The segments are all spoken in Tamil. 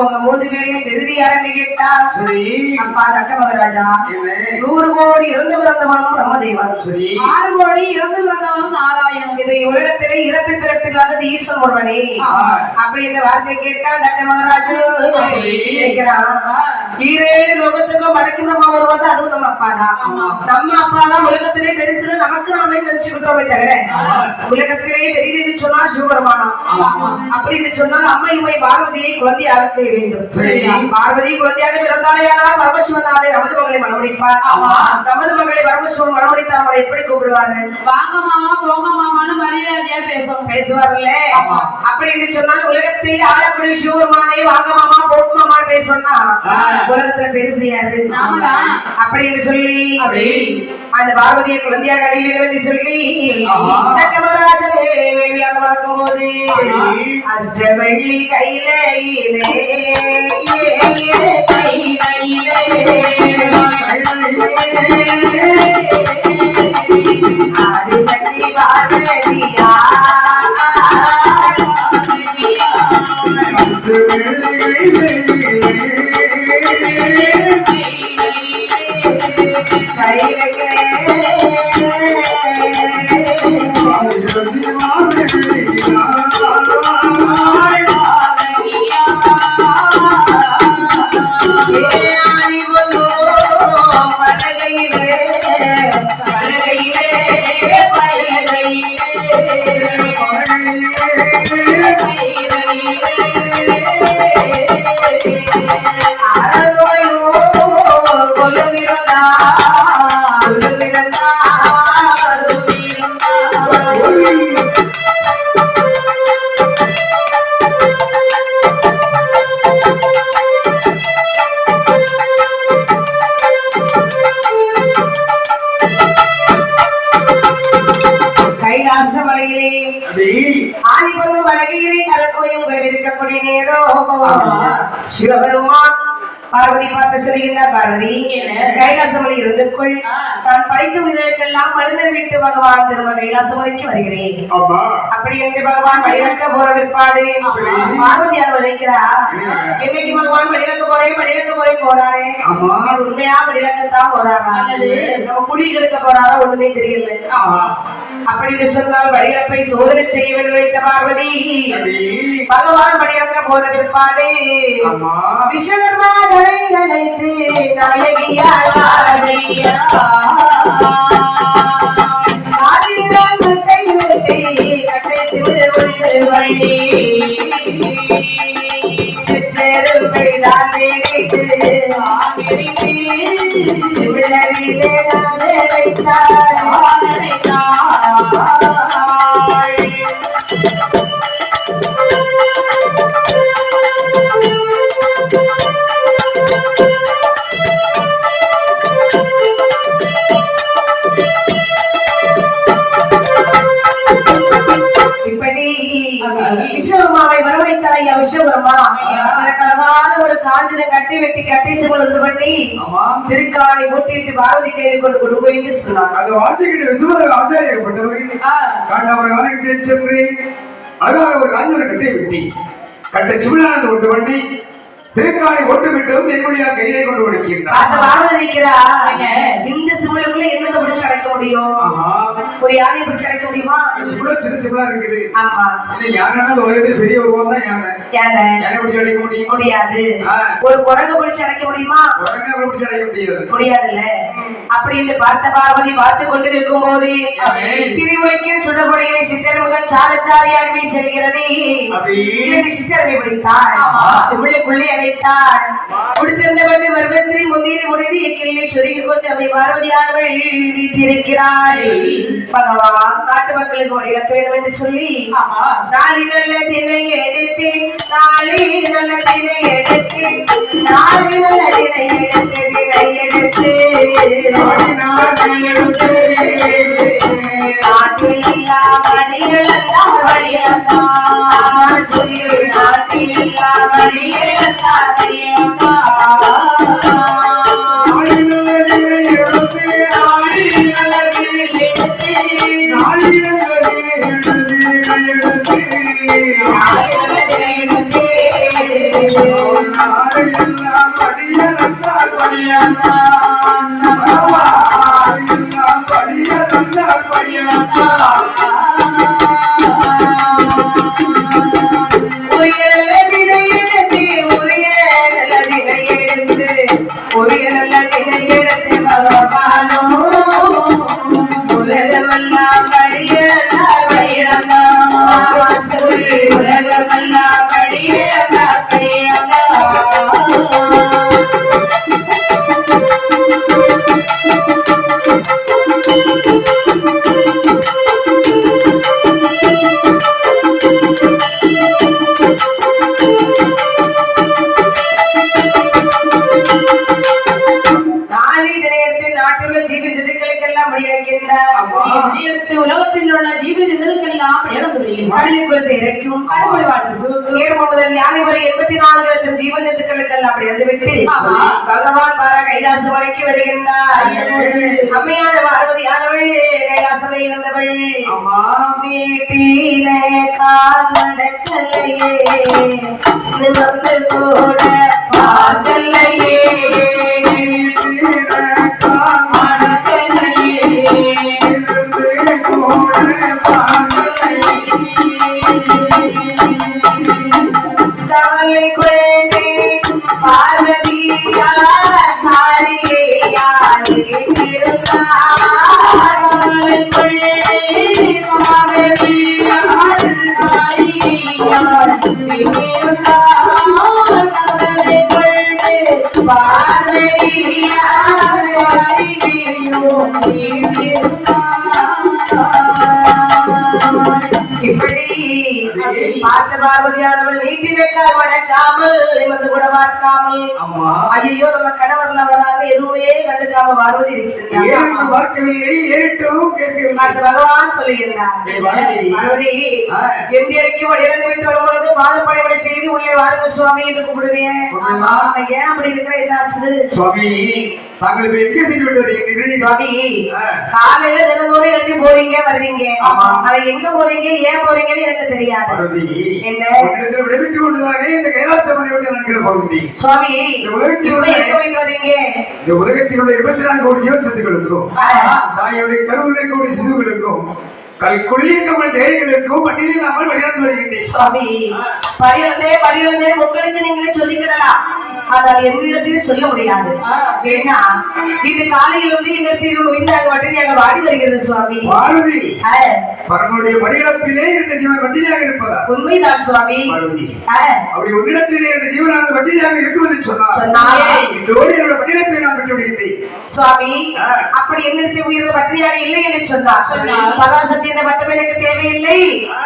உங்க 3 பேரையும் விருதி அரங்கு கேட்டா அப்பா தக்க மகராஜா 100 கோடி இருந்து பிறந்தவனும் பிரம்மதேவன் 6 கோடி இருந்து பிறந்தவனும் நாராயணன் இது உலகத்திலே இறப்பு பிறப்பில்லாதது ஈஸ்வரன் ஒருவனே அப்படி இந்த வார்த்தை கேட்டா தக்க மகராஜா கேட்கிறான் ஈரேழு லோகத்துக்கும் மடக்கி பிரம்மா வருவது அதுவும் நம்ம அப்பா தான் நம்ம அப்பா தான் உலகத்திலே பெருசுல நமக்கு நாமே நினைச்சுக்கிட்டோமே தவிர உலகத்திலே பெரியதுன்னு சொன்னா சிவபெருமானம் அப்படின்னு சொன்னால் அம்மை உமை பார்வதியை குழந்தையாக வேண்டும் பார்வதி குழந்தையாக பிறந்தாலேயானால் பரமசிவனாலே நமது மகளை மனமுடிப்பார் நமது மகளை பரமசிவன் மனமுடித்தார் அவரை எப்படி கூப்பிடுவார்கள் வாங்க மாமா போங்க மாமான்னு மரியாதையா பேசுவார்கள அப்படின்னு சொன்னால் உலகத்தில் ஆளக்கூடிய சிவபெருமானே வாங்க மாமா போக்கு மாமா பேசணும்னா உலகத்துல பெருசு யாரு அப்படின்னு சொல்லி அந்த பார்வதியை குழந்தையாக அடைய வேண்டும் என்று சொல்லி வேண்டியாக வளர்க்கும் போது அஷ்டவள்ளி கையிலே ஆதிசக்தி பார்வதியா சிவபெருமான் பார்வதி பார்த்து சொல்லுகின்றார் பார்வதி கைலாசமலை இருந்து கொள் நான் படித்த உயிர்களுக்கெல்லாம் மருந்தை விட்டு பகவான் திரும்ப கைலாசமலைக்கு வருகிறேன் அப்படி என்று பகவான் வழிநக்க போற விற்பாடு பார்வதியார் வழிக்கிறார் என்னைக்கு பகவான் வழிநக்க போறேன் போறாரே உண்மையா வழிநக்கத்தான் போறாரா நம்ம குடிகளுக்க போறாரா ஒண்ணுமே தெரியல அப்படின்னு சொன்னால் வழிநப்பை சோதனை செய்ய வேண்டும் வைத்த பார்வதி பகவான் வழிநக்க போற விற்பாடு விஸ்வகர்மா அழைத்து நாயகியார் சிற்றெருப்பை தான் சிவிலரிலே நான் அழைத்தார் விஸ்வகர்மாவை வரவழைத்தாலையா விஸ்வகர்மா எனக்கு அழகான ஒரு காஞ்சினை கட்டி வெட்டி கட்டி சிவல் பண்ணி திருக்காணி போட்டிட்டு பார்வதி கையில் கொண்டு கொண்டு போயிட்டு சொன்னாங்க அது வார்த்தைகிட்ட விசுவதற்கு ஆசாரியப்பட்டவர்கள் காண்டவரை சென்று அழகாக ஒரு காஞ்சினை கட்டி வெட்டி கட்ட சிவிலானது கொண்டு பண்ணி திருக்காணி ஒட்டு விட்டதும் என்னுடைய கையை கொண்டு கொடுக்கின்றார் அந்த பார்வதி நிக்கிறா இந்த சிவலுக்குள்ள என்னத்தை பிடிச்சு அடைக்க முடியும் ஒரு யானையை பிடிச்சு அடைக்க முடியுமா சிவல சின்ன சிவலா இருக்குது ஆமா இது யானைன்னா அந்த உலகத்தில் பெரிய உருவம் தான் யானை பிடிச்சு அடைக்க முடியாது ஒரு குரங்கு பிடிச்சு அடைக்க முடியுமா குரங்கை பிடிச்சு அடைக்க முடியாதுல்ல அப்படின்னு பார்த்த பார்வதி பார்த்து கொண்டிருக்கும் போது திருவிளைக்கு சுடர்படியை சிற்றமுகன் சாரச்சாரியாகவே செல்கிறது சிற்றரவை பிடித்தாள் சிவலுக்குள்ளே அடைத்தாள் கொடுத்திருந்தவர்கள் வருவத்திரை முந்திரி முடிந்து கிள்ளி சொருகி கொண்டு அவை பார்வதியானவள் வீற்றிருக்கிறாள் பகவான் காட்டு மக்களுக்கு வழிகாட்ட வேண்டும் என்று சொல்லி நாளை நல்ல தினை எடுத்து நாளை நல்ல தினை எடுத்து நாளை நல்ல தினை எடுத்து தினை எடுத்து நாட்டில் இல்லா வழியெல்லாம் வழியத்தான் சொல்லி நாட்டில் இல்லா வழியெல்லாம் உரிய நல்ல தினை எடுத்து பகவானோ உலகமெல்லாம் படியெல்லாம் படியெல்லாம் சொல்லி உலகமெல்லாம் படியெல்லாம் படியெல்லாம் உலகத்தில் உள்ள ஜீவஜந்துக்களுக்கெல்லாம் இறைக்கும் முதல் யானை வரை 84 லட்சம் ஜீவஜந்துக்களுக்கெல்லாம் அப்படி வந்துவிட்டு பகவான் பார கைலாச மலைக்கு வருகின்றார். அம்மையான பார்வதியானவள் கைலாசமை இருந்தவள் வீட்டிலே கால்நடக்கலையே நிமிர்ந்து கூட பார்க்கலையே கவலை கொண்டே பார்வதியார் காரிகையாரே இருந்தார். கவலை கொண்டே பார்வதியார் காரிகையார் இருந்தார். கவலை கொண்டே பார்வதியார் காரிகையோ இப்படி பார்த்த பார்வதியானவள் நீட்டினைக்கால் வணங்காமல் நிமிர்ந்து கூட பார்க்காமல் ஐயோ நம்ம கணவர் நவராக எதுவுமே கண்டுக்காம பார்வதி இருக்கிறார். பகவான் சொல்லுகிறார் பார்வதி எண்டியடைக்கு இழந்து விட்டு வரும்பொழுது பாதப்படைவடை செய்து உள்ளே வாருங்க சுவாமி என்று கூப்பிடுவேன். ஏன் அப்படி இருக்கிற என்னாச்சு சுவாமி? சுவாமி காலையில தினந்தோறும் எழுதி போறீங்க வர்றீங்க, அதை எங்க போறீங்க ஏன் போறீங்கன்னு எனக்கு தெரியாது. என்ன சுவாமி இப்ப எங்க போயிட்டு வர்றீங்க? இந்த உலகத்தினுடைய 24 கோடி ஜீவசத்துகளுக்கும் தாயுடைய கருவிலை கோடி சிசுகளுக்கும் கல்கொள்ளியங்கள் தேவைகளுக்கும் பட்டியலில் நாமல் வழியாந்து வருகின்றேன். சுவாமி பரிவந்தே உங்களுக்கு நீங்களே சொல்லிக்கிடலாம், ஆனால் என்னிடத்தில் சொல்ல முடியாது. ஏன்னா இது காலையில் வந்து இந்த தீர்வு உயிர்ந்தாக வட்டினியாக வாடி வருகிறது சுவாமி. பார்வதி பரனுடைய பணியிடத்திலே இந்த ஜீவன் வட்டினியாக இருப்பதா? உண்மைதான் சுவாமி. அப்படி உன்னிடத்திலே இந்த ஜீவனானது வட்டினியாக இருக்கும் என்று சொன்னாலே இதோடு என்னோட பணியிடத்தை நான் பெற்று விடுகின்றேன் சுவாமி. அப்படி என்னிடத்தில் உயிர்ந்த வட்டினியாக இல்லை என்று சொன்னார். பராசக்தி இந்த மட்டும் எனக்கு தேவையில்லை,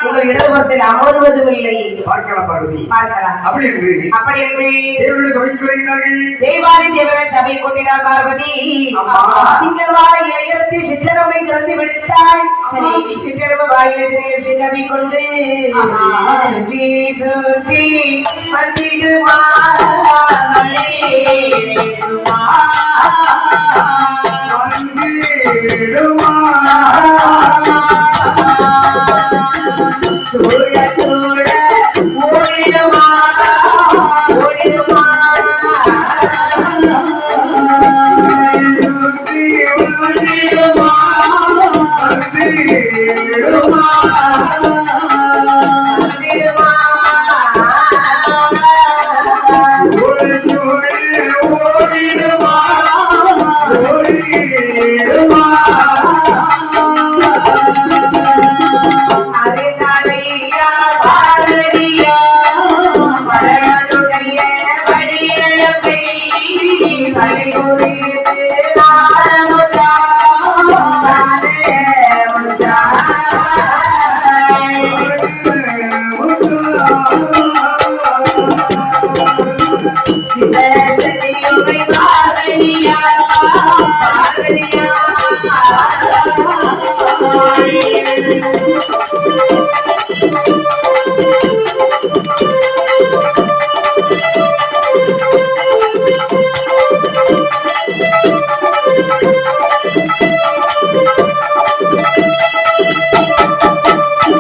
உங்கள் இடதுபுறத்தில் அமர்வதும் இல்லை. பார்க்கலாம் பார்வதி பார்க்கலாம். அப்படி என்று தேவாரி தேவர்கள் சபை கொண்டினார் பார்வதி. சிங்கர்வாய் இளையரத்தில் சிற்றரவை திறந்து விடுத்தாள். சிற்றரவ வாயிலை சின்னவி கொண்டு சுற்றி சுற்றி வந்திடுமா சூழ சூழ ஓடிடுமா ஓடிடுமா வழி குறித்து ஆ